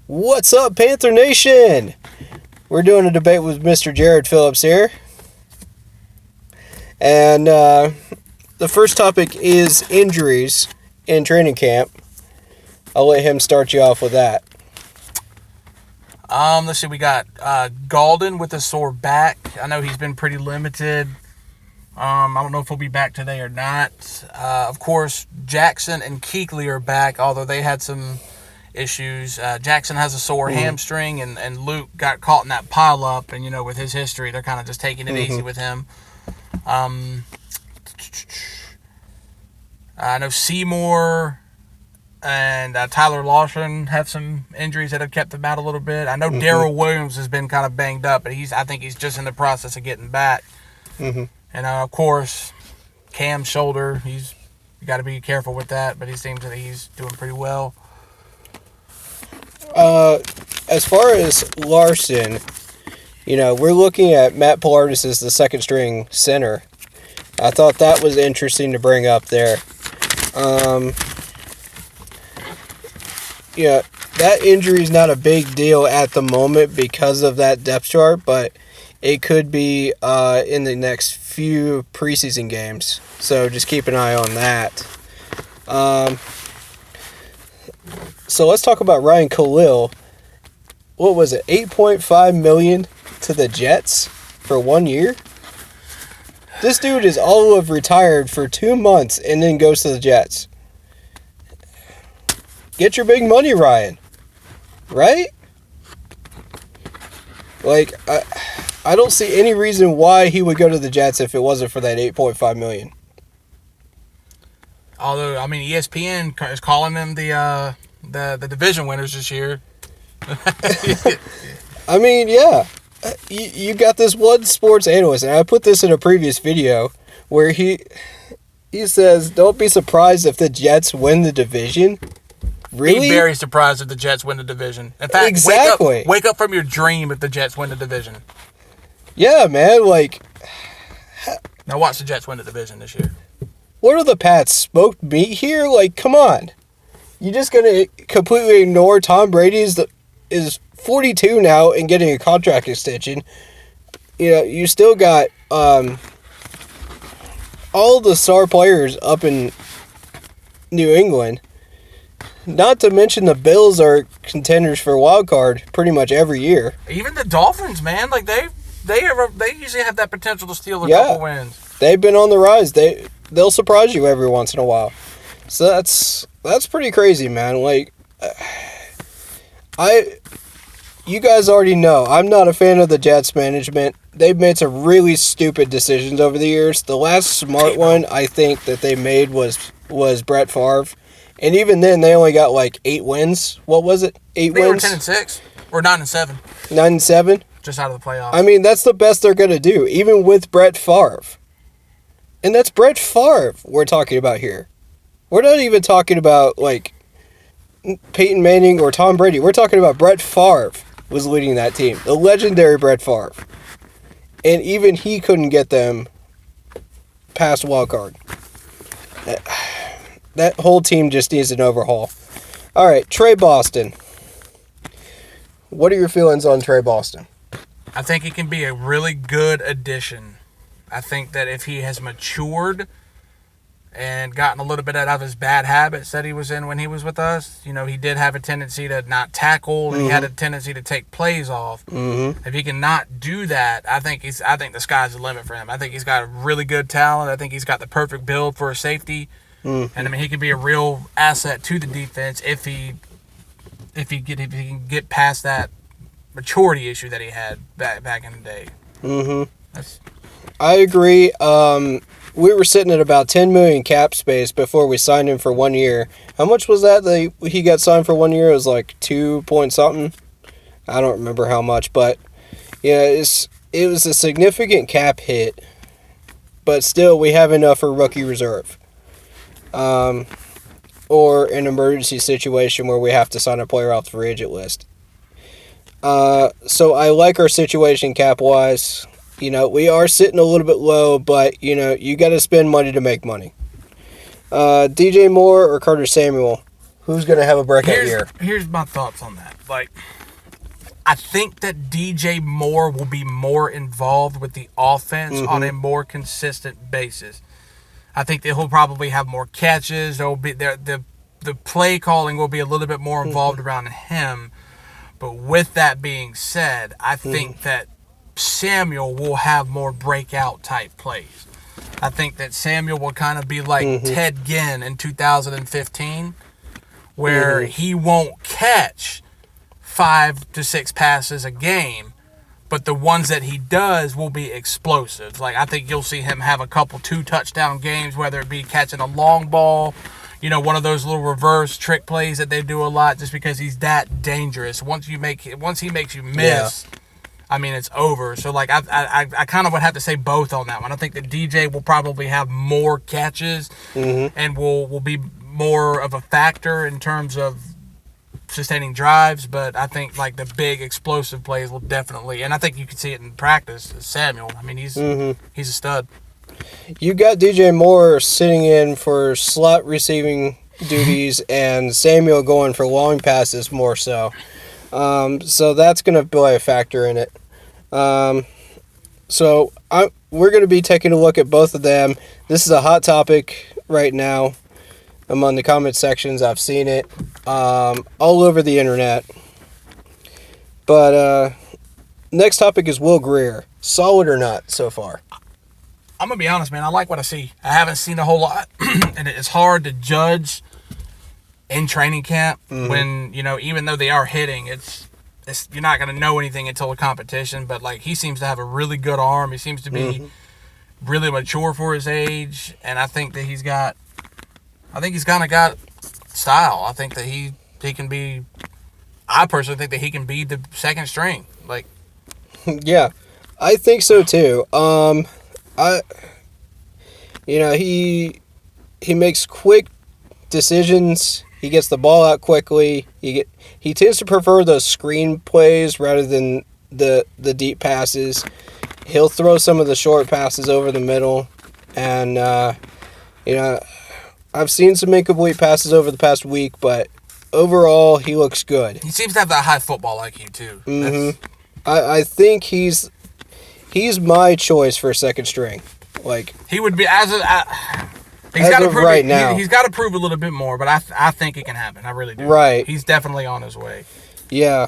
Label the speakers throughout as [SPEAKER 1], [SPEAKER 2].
[SPEAKER 1] What's up, Panther Nation? We're doing a debate with Mr. Jared Phillips here. And the first topic is injuries in training camp. I'll let him start you off with that.
[SPEAKER 2] Let's see, we got Gaulden with a sore back. I know he's been pretty limited. I don't know if he'll be back today or not. Of course, Jackson and Kuechly are back, although they had some issues. Jackson has a sore hamstring, and Luke got caught in that pileup. And, you know, with his history, they're kind of just taking it easy with him. I know Seymour and Tyler Lawson have some injuries that have kept them out a little bit. I know Darrell Williams has been kind of banged up, but I think he's just in the process of getting back. And, of course, Cam's shoulder, you got to be careful with that, but he seems that he's doing pretty well.
[SPEAKER 1] As far as Larson, you know, we're looking at Matt Pilatus as the second string center. I thought that was interesting to bring up there. Yeah, that injury is not a big deal at the moment because of that depth chart, but it could be in the next few preseason games. So just keep an eye on that. So let's talk about Ryan Khalil. What was it, $8.5 million to the Jets for 1 year? This dude is all of retired for 2 months and then goes to the Jets. Get your big money, Ryan. Right? Like, I don't see any reason why he would go to the Jets if it wasn't for that $8.5 million.
[SPEAKER 2] Although, I mean, ESPN is calling them the division winners this year.
[SPEAKER 1] I mean, yeah. You got this one sports analyst, and I put this in a previous video, where he says, don't be surprised if the Jets win the division. Really?
[SPEAKER 2] Be very surprised if the Jets win the division. In fact,
[SPEAKER 1] exactly.
[SPEAKER 2] Wake up from your dream if the Jets win the division.
[SPEAKER 1] Yeah, man, like...
[SPEAKER 2] Now watch the Jets win the division this year.
[SPEAKER 1] What are the Pats, smoked meat here? Like, come on. You just gonna completely ignore Tom Brady is 42 now and getting a contract extension. You know, you still got all the star players up in New England. Not to mention the Bills are contenders for a wild card pretty much every year.
[SPEAKER 2] Even the Dolphins, man, like they usually have that potential to steal a couple wins.
[SPEAKER 1] They've been on the rise. They'll surprise you every once in a while. So that's pretty crazy, man. Like, you guys already know, I'm not a fan of the Jets management. They've made some really stupid decisions over the years. The last smart one I think that they made was Brett Favre. And even then, they only got like 8 wins. What was it? 8 wins?
[SPEAKER 2] They were 10-6 or 9-7.
[SPEAKER 1] 9-7?
[SPEAKER 2] Just out of the playoffs.
[SPEAKER 1] I mean, that's the best they're going to do, even with Brett Favre. And that's Brett Favre we're talking about here. We're not even talking about, like, Peyton Manning or Tom Brady. We're talking about Brett Favre was leading that team. The legendary Brett Favre. And even he couldn't get them past wild card. That whole team just needs an overhaul. All right, Trey Boston. What are your feelings on Trey Boston?
[SPEAKER 2] I think he can be a really good addition. I think that if he has matured and gotten a little bit out of his bad habits that he was in when he was with us, you know, he did have a tendency to not tackle, and he had a tendency to take plays off. If he can not do that, I think the sky's the limit for him. I think he's got a really good talent. I think he's got the perfect build for a safety. And I mean, he could be a real asset to the defense if he can get past that maturity issue that he had back in the day.
[SPEAKER 1] I agree. We were sitting at about $10 million cap space before we signed him for 1 year. How much was that he got signed for 1 year? It was like 2 point something. I don't remember how much, but yeah, it was a significant cap hit. But still, we have enough for rookie reserve. Or an emergency situation where we have to sign a player off the free agent list. So I like our situation cap-wise. You know, we are sitting a little bit low, but, you know, you got to spend money to make money. DJ Moore or Carter Samuel? who's going to have a breakout year.
[SPEAKER 2] Here's my thoughts on that. Like, I think that DJ Moore will be more involved with the offense on a more consistent basis. I think that he'll probably have more catches. There will be the play calling will be a little bit more involved around him. But with that being said, I think that Samuel will have more breakout type plays. I think that Samuel will kind of be like Ted Ginn in 2015, where he won't catch 5 to 6 passes a game, but the ones that he does will be explosive. Like, I think you'll see him have a couple 2-touchdown games, whether it be catching a long ball, one of those little reverse trick plays that they do a lot, just because he's that dangerous. Once he makes you miss, I mean, it's over. So, like, I kind of would have to say both on that one. I think that DJ will probably have more catches and will be more of a factor in terms of sustaining drives, but I think, like, the big explosive plays will definitely, and I think you can see it in practice, Samuel. I mean, he's a stud.
[SPEAKER 1] You got DJ Moore sitting in for slot receiving duties and Samuel going for long passes more so. So that's going to play a factor in it. So we're going to be taking a look at both of them. This is a hot topic right now among the comment sections. I've seen it all over the internet. But next topic is Will Grier. Solid or not so far?
[SPEAKER 2] I'm going to be honest, man. I like what I see. I haven't seen a whole lot. And it's hard to judge in training camp when, even though they are hitting, it's you're not going to know anything until the competition. But, like, he seems to have a really good arm. He seems to be really mature for his age. And I think that he's kind of got style. I think that he can be, I personally think that he can be the second string. Like,
[SPEAKER 1] yeah, I think so too. He makes quick decisions. He gets the ball out quickly. He tends to prefer those screen plays rather than the deep passes. He'll throw some of the short passes over the middle, and I've seen some incomplete passes over the past week, but overall he looks good.
[SPEAKER 2] He seems to have that high football IQ too.
[SPEAKER 1] I think he's my choice for second string. Like,
[SPEAKER 2] he would be he's got to prove right now. He's got to prove a little bit more, but I think it can happen. I really do.
[SPEAKER 1] Right.
[SPEAKER 2] He's definitely on his way.
[SPEAKER 1] Yeah.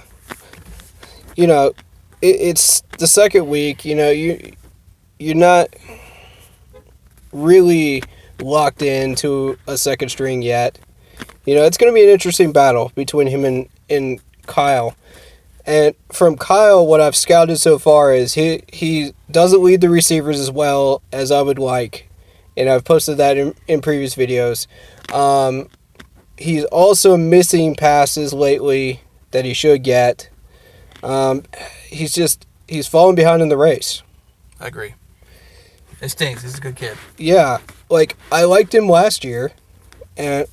[SPEAKER 1] It's the second week. You're not really locked into a second string yet. It's going to be an interesting battle between him and Kyle. And from Kyle, what I've scouted so far is he doesn't lead the receivers as well as I would like. And I've posted that in previous videos. He's also missing passes lately that he should get. He's falling behind in the race.
[SPEAKER 2] I agree. It stinks. He's a good kid.
[SPEAKER 1] Yeah. Like, I liked him last year. And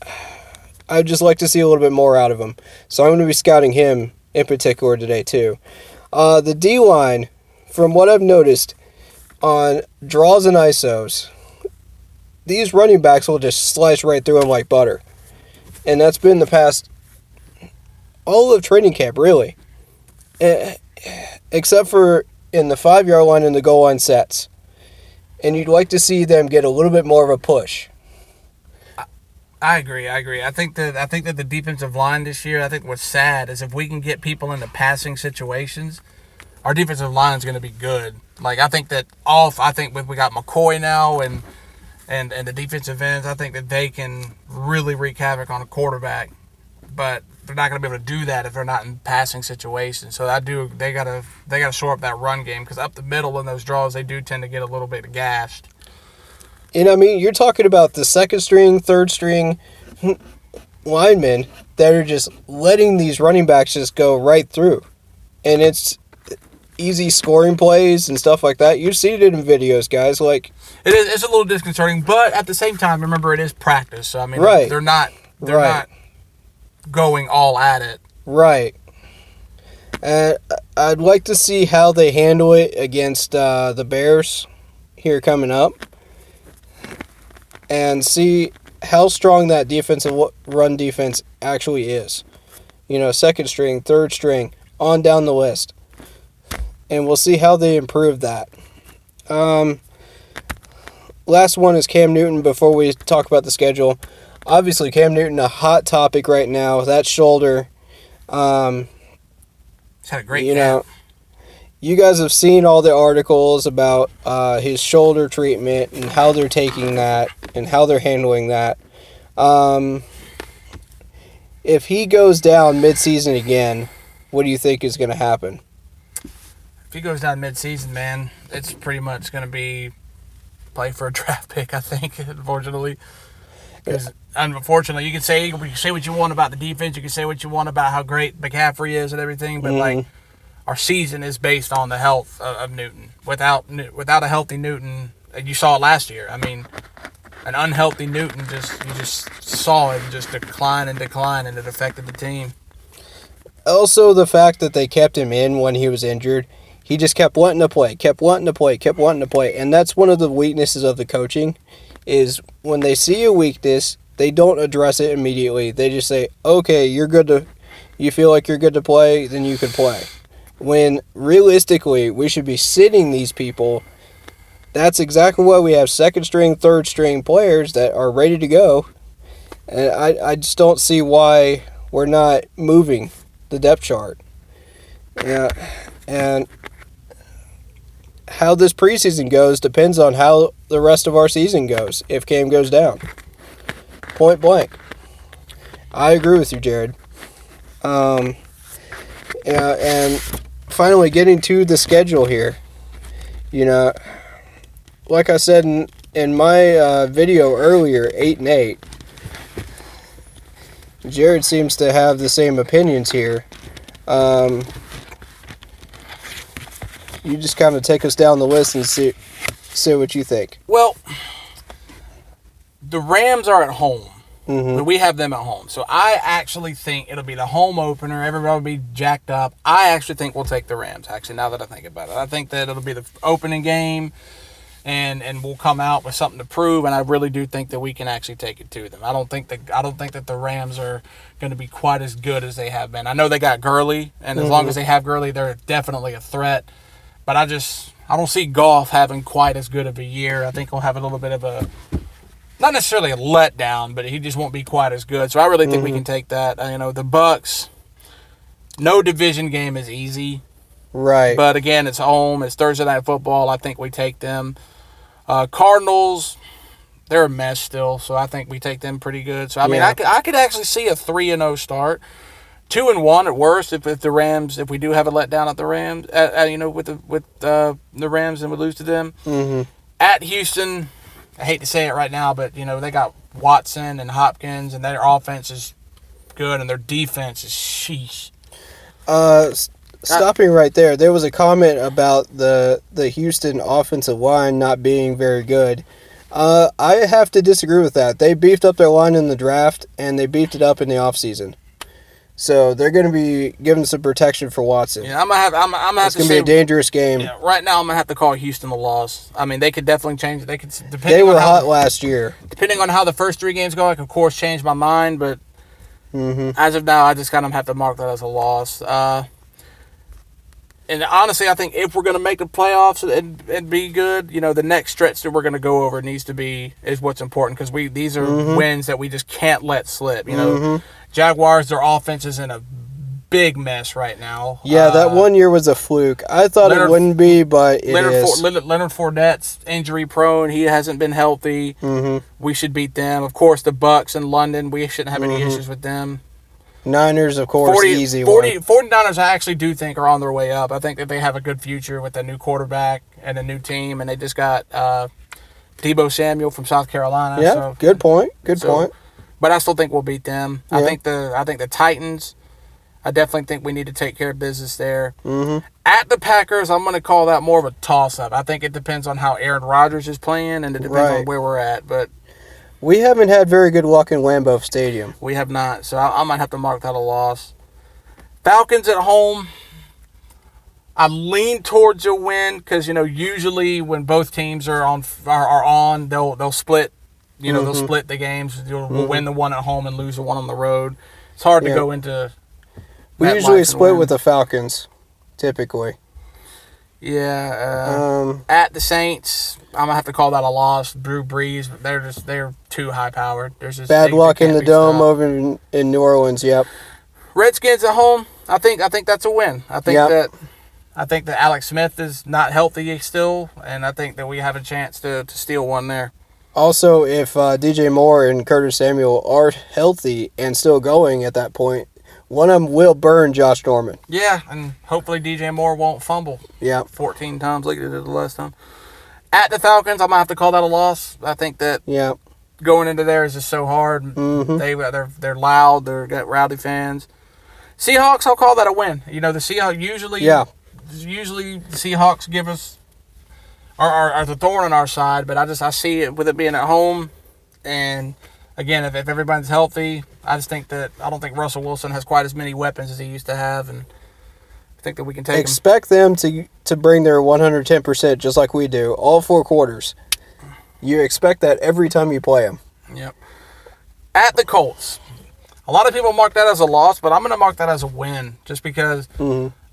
[SPEAKER 1] I'd just like to see a little bit more out of him. So I'm going to be scouting him in particular today too. The D-line, from what I've noticed on draws and ISOs, these running backs will just slice right through them like butter. And that's been the past all of training camp, really. Except for in the 5-yard line and the goal line sets. And you'd like to see them get a little bit more of a push.
[SPEAKER 2] I agree. I think that the defensive line this year, I think what's sad is if we can get people into passing situations, our defensive line is going to be good. Like, I think we got McCoy now and the defensive ends, I think that they can really wreak havoc on a quarterback. But they're not going to be able to do that if they're not in passing situations. So they gotta shore up that run game, because up the middle in those draws, they do tend to get a little bit gashed.
[SPEAKER 1] And I mean, you're talking about the second string, third string linemen that are just letting these running backs just go right through. And it's easy scoring plays and stuff like that. You've seen it in videos, guys. Like,
[SPEAKER 2] it's a little disconcerting, but at the same time, remember, it is practice. So I mean,
[SPEAKER 1] right.
[SPEAKER 2] they're not going all at it.
[SPEAKER 1] Right. And I'd like to see how they handle it against the Bears here coming up. And see how strong that defensive run defense actually is. Second string, third string, on down the list. And we'll see how they improve that. Last one is Cam Newton before we talk about the schedule. Obviously, Cam Newton, a hot topic right now. That shoulder.
[SPEAKER 2] He's had a great camp.
[SPEAKER 1] You guys have seen all the articles about his shoulder treatment and how they're taking that and how they're handling that. If he goes down mid-season again, what do you think is going to happen?
[SPEAKER 2] If he goes down mid-season, man, it's pretty much going to be play for a draft pick, I think, unfortunately. Because, unfortunately, you can say what you want about the defense. You can say what you want about how great McCaffrey is and everything. But, our season is based on the health of Newton. Without a healthy Newton, and you saw it last year. I mean, an unhealthy Newton, you just saw him just decline, and it affected the team.
[SPEAKER 1] Also, the fact that they kept him in when he was injured, he just kept wanting to play. And that's one of the weaknesses of the coaching, is when they see a weakness, they don't address it immediately. They just say, okay, you feel like you're good to play, then you can play. When realistically, we should be sitting these people. That's exactly why we have second string, third string players that are ready to go. And I just don't see why we're not moving the depth chart. Yeah, and how this preseason goes depends on how the rest of our season goes, if Cam goes down. Point blank. I agree with you, Jared. And finally getting to the schedule here. Like I said in my video earlier, 8-8, Jared seems to have the same opinions here. You just kind of take us down the list and see what you think.
[SPEAKER 2] Well, the Rams are at home.
[SPEAKER 1] Mm-hmm.
[SPEAKER 2] But we have them at home. So I actually think it'll be the home opener. Everybody will be jacked up. I actually think we'll take the Rams, actually, now that I think about it. I think that it'll be the opening game, and we'll come out with something to prove, and I really do think that we can actually take it to them. I don't think that the Rams are going to be quite as good as they have been. I know they got Gurley, and as long as they have Gurley, they're definitely a threat. But I don't see Goff having quite as good of a year. I think he'll have a little bit of a, not necessarily a letdown, but he just won't be quite as good. So I really think we can take that. The Bucs, no division game is easy.
[SPEAKER 1] Right.
[SPEAKER 2] But again, it's home. It's Thursday Night Football. I think we take them. Cardinals, they're a mess still, so I think we take them pretty good. So, I could actually see a 3-0 start. 2-1 at worst if the Rams, if we do have a letdown at the Rams, with the Rams and we lose to them.
[SPEAKER 1] Mm-hmm.
[SPEAKER 2] At Houston, I hate to say it right now, but they got Watson and Hopkins, and their offense is good, and their defense is sheesh.
[SPEAKER 1] Stopping right there, there was a comment about the Houston offensive line not being very good. I have to disagree with that. They beefed up their line in the draft, and they beefed it up in the offseason. So they're going to be giving some protection for Watson.
[SPEAKER 2] Yeah, I'm gonna have to
[SPEAKER 1] It's going to be a dangerous game.
[SPEAKER 2] Yeah, right now, I'm gonna have to call Houston the loss. I mean, they could definitely change.
[SPEAKER 1] They were hot last year.
[SPEAKER 2] Depending on how the first 3 games go, I could of course change my mind. But as of now, I just kind of have to mark that as a loss. And honestly, I think if we're going to make the playoffs and be good, the next stretch that we're going to go over is what's important, because these are wins that we just can't let slip. Jaguars, their offense is in a big mess right now.
[SPEAKER 1] Yeah, that one year was a fluke. I thought it wouldn't be, but it is.
[SPEAKER 2] Leonard Fournette's injury prone. He hasn't been healthy.
[SPEAKER 1] Mm-hmm.
[SPEAKER 2] We should beat them. Of course, the Bucs in London, we shouldn't have any issues with them.
[SPEAKER 1] Niners, of course, easy one.
[SPEAKER 2] 49ers, I actually do think, are on their way up. I think that they have a good future with a new quarterback and a new team, and they just got Deebo Samuel from South Carolina.
[SPEAKER 1] Yeah,
[SPEAKER 2] so,
[SPEAKER 1] good point. Good point.
[SPEAKER 2] But I still think we'll beat them.
[SPEAKER 1] Yeah.
[SPEAKER 2] I think the Titans, I definitely think we need to take care of business there.
[SPEAKER 1] Mm-hmm.
[SPEAKER 2] At the Packers, I'm going to call that more of a toss-up. I think it depends on how Aaron Rodgers is playing, and it depends on where we're at. But
[SPEAKER 1] we haven't had very good luck in Lambeau Stadium.
[SPEAKER 2] We have not, so I might have to mark that a loss. Falcons at home, I lean towards a win because usually when both teams are on, they'll split You know, they'll split the games. We'll win the one at home and lose the one on the road. It's hard to go into.
[SPEAKER 1] We usually split with the Falcons, typically.
[SPEAKER 2] Yeah. At the Saints, I'm gonna have to call that a loss. Drew Brees, they're too high powered. There's just
[SPEAKER 1] bad luck in the dome over in New Orleans. Yep.
[SPEAKER 2] Redskins at home. I think that's a win. I think that Alex Smith is not healthy still, and I think that we have a chance to steal one there.
[SPEAKER 1] Also, if DJ Moore and Curtis Samuel are healthy and still going at that point, one of them will burn Josh Norman.
[SPEAKER 2] Yeah, and hopefully DJ Moore won't fumble.
[SPEAKER 1] Yeah.
[SPEAKER 2] 14 times like they did the last time. At the Falcons, I'm going to have to call that a loss. I think that going into there is just so hard. Mm-hmm. They're loud. They've got rowdy fans. Seahawks, I'll call that a win. You know, the Seahawks usually the Seahawks give us are the thorn on our side, but I see it with it being at home. And again, if everybody's healthy, I don't think Russell Wilson has quite as many weapons as he used to have, and I think that we can take
[SPEAKER 1] expect them to bring their 110% just like we do, all 4 quarters. You expect that every time you play them.
[SPEAKER 2] Yep. At the Colts. A lot of people mark that as a loss, but I'm going to mark that as a win just because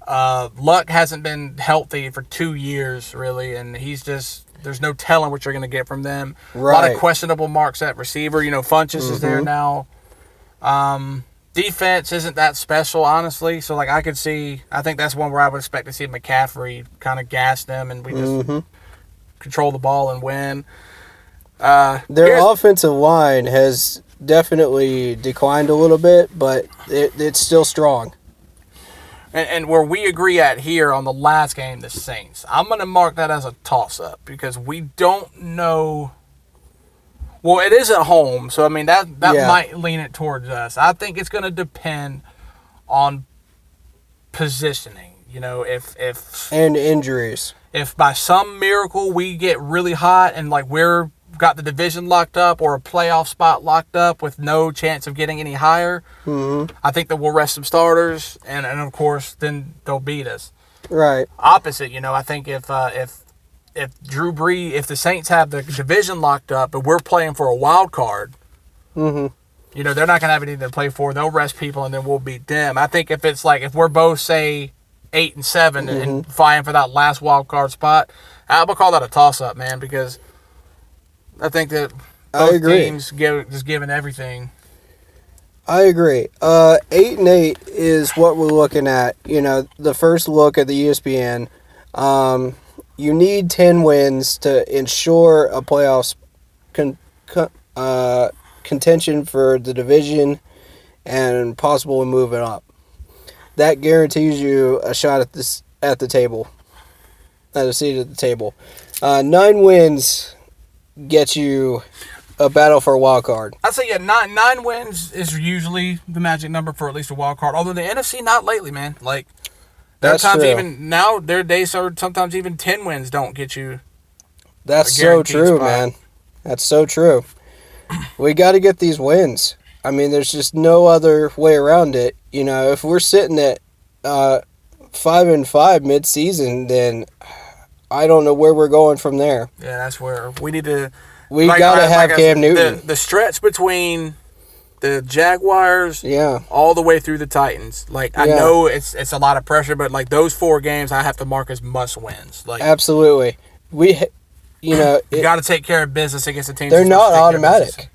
[SPEAKER 2] Luck hasn't been healthy for 2 years, really, and there's no telling what you're going to get from them.
[SPEAKER 1] Right.
[SPEAKER 2] A lot of questionable marks at receiver. You know, Funchess is there now. Defense isn't that special, honestly. So, I think that's one where I would expect to see McCaffrey kind of gas them and we just control the ball and win.
[SPEAKER 1] Their offensive line has definitely declined a little bit, but it's still strong.
[SPEAKER 2] And where we agree at here on the last game, the Saints, I'm going to mark that as a toss-up because we don't know. Well, it is at home, so, I mean, that might lean it towards us. I think it's going to depend on positioning, you know, if
[SPEAKER 1] and injuries. If
[SPEAKER 2] by some miracle we get really hot and, we're got the division locked up or a playoff spot locked up with no chance of getting any higher, I think that we'll rest some starters, and of course, then they'll beat us.
[SPEAKER 1] Right.
[SPEAKER 2] Opposite, you know, I think if Drew Brees, if the Saints have the division locked up, but we're playing for a wild card, you know, they're not going to have anything to play for. They'll rest people, and then we'll beat them. I think if it's if we're both, say, 8-7 and vying for that last wild card spot, I'll call that a toss-up, man, because I think that both teams just giving everything.
[SPEAKER 1] I agree. 8-8 is what we're looking at. You know, the first look at the ESPN. You need 10 wins to ensure a playoff contention for the division and possibly moving up. That guarantees you a shot at the table, at a seat at the table. 9 wins gets you a battle for a wild card.
[SPEAKER 2] I'd say, 9 wins is usually the magic number for at least a wild card. Although the NFC, not lately, man.
[SPEAKER 1] That's
[SPEAKER 2] sometimes
[SPEAKER 1] true.
[SPEAKER 2] Even now, their days are sometimes even 10 wins don't get you.
[SPEAKER 1] That's so true, man. That's so true. We got to get these wins. I mean, there's just no other way around it. You know, if we're sitting at 5-5 mid-season, then I don't know where we're going from there.
[SPEAKER 2] Yeah, that's where we need to.
[SPEAKER 1] We got to have Cam Newton.
[SPEAKER 2] The stretch between the Jaguars, all the way through the Titans. I know it's a lot of pressure, but those 4 games I have to mark as must wins.
[SPEAKER 1] Absolutely, you
[SPEAKER 2] got to take care of business against the teams.
[SPEAKER 1] They're not automatic.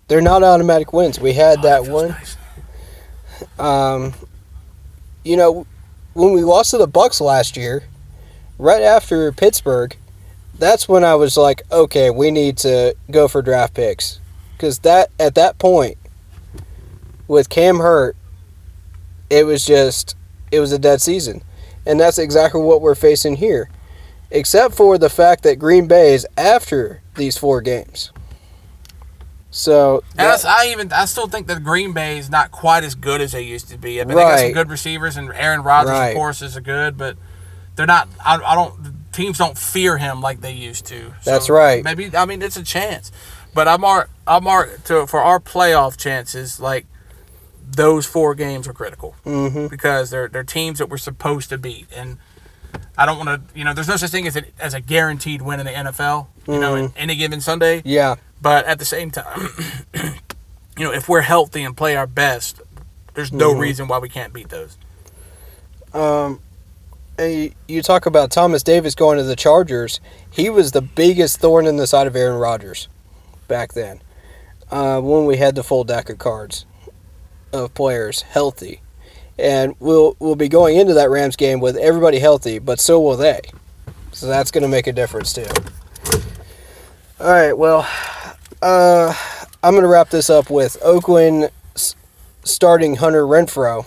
[SPEAKER 1] They're not automatic wins. We had that one. Nice. You know, when we lost to the Bucs last year, right after Pittsburgh, that's when I was like, okay, we need to go for draft picks. Because at that point, with Cam hurt, it was a dead season. And that's exactly what we're facing here. Except for the fact that Green Bay is after these 4 games. So
[SPEAKER 2] I still think that Green Bay is not quite as good as they used to be. I mean, they got some good receivers, and Aaron Rodgers, of course, is good, but they're not. Teams don't fear him like they used to. So
[SPEAKER 1] that's right.
[SPEAKER 2] Maybe it's a chance, but I mark for our playoff chances. Those 4 games are critical because they're teams that we're supposed to beat, and I don't want to, there's no such thing as a guaranteed win in the NFL, in any given Sunday.
[SPEAKER 1] Yeah.
[SPEAKER 2] But at the same time, if we're healthy and play our best, there's no reason why we can't beat those.
[SPEAKER 1] And you talk about Thomas Davis going to the Chargers. He was the biggest thorn in the side of Aaron Rodgers back then, when we had the full deck of cards of players healthy. And we'll be going into that Rams game with everybody healthy, but so will they. So that's going to make a difference too. All right, well, I'm going to wrap this up with Oakland starting Hunter Renfrow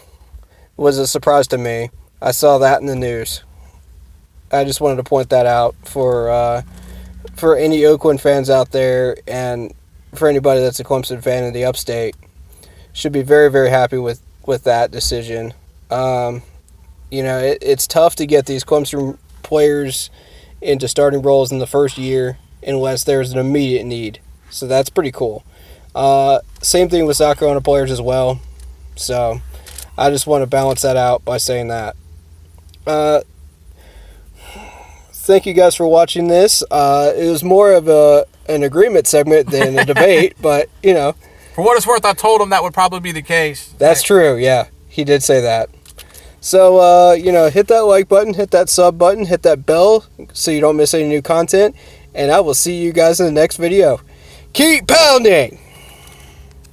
[SPEAKER 1] was a surprise to me. I saw that in the news. I just wanted to point that out for any Oakland fans out there, and for anybody that's a Clemson fan in the upstate. Should be very, very happy with that decision. It's tough to get these Clemson players into starting roles in the first year unless there's an immediate need. So that's pretty cool. Same thing with South Carolina players as well. So I just want to balance that out by saying that. Thank you guys for watching this. It was more of an agreement segment than a debate, but,
[SPEAKER 2] For what it's worth, I told him that would probably be the case.
[SPEAKER 1] That's true, yeah. He did say that. So, hit that like button, hit that sub button, hit that bell so you don't miss any new content, and I will see you guys in the next video. Keep pounding!